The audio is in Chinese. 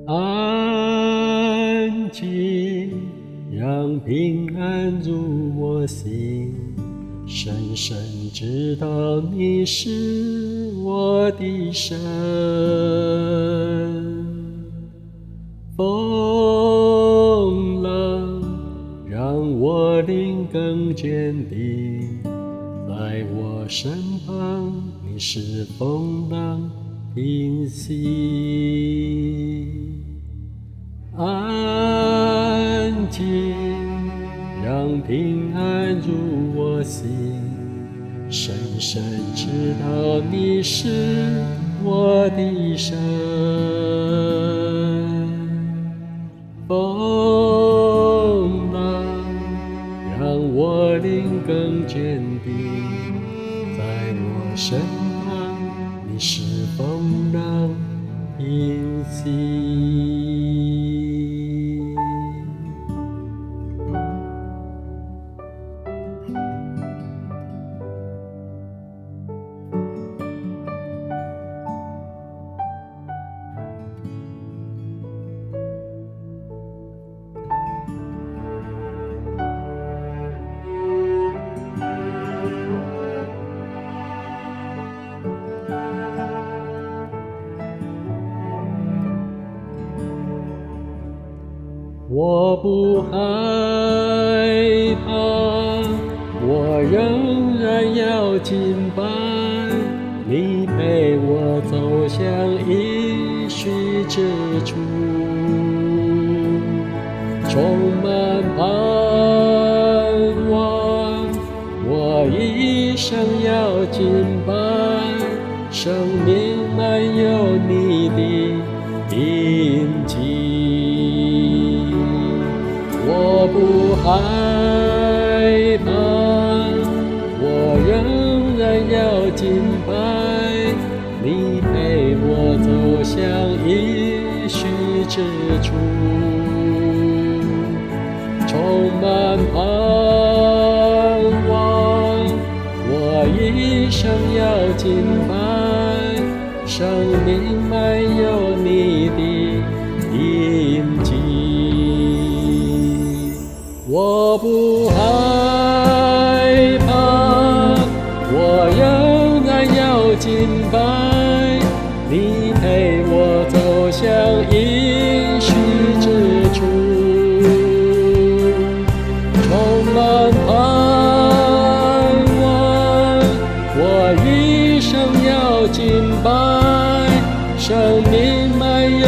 安静，让平安入我心，深深知道你是我的神。风浪让我灵更坚定，在我身旁，你是风浪平息。安静，让平安入我心，深深知道你是我的神。风浪让我灵更坚定，在我身旁，你是风浪平息。我不害怕，我仍然要敬拜，你陪我走向应许之处，充满盼望，我一生要敬拜，生命满有你的印记。我不害怕，我仍然要敬拜，你陪我走向应许之处，充满盼望，我一生要敬拜，生命满有你的印记。我不害怕，我仍然要敬拜，你陪我走向应许之处，充满盼望，我一生要敬拜，生命满有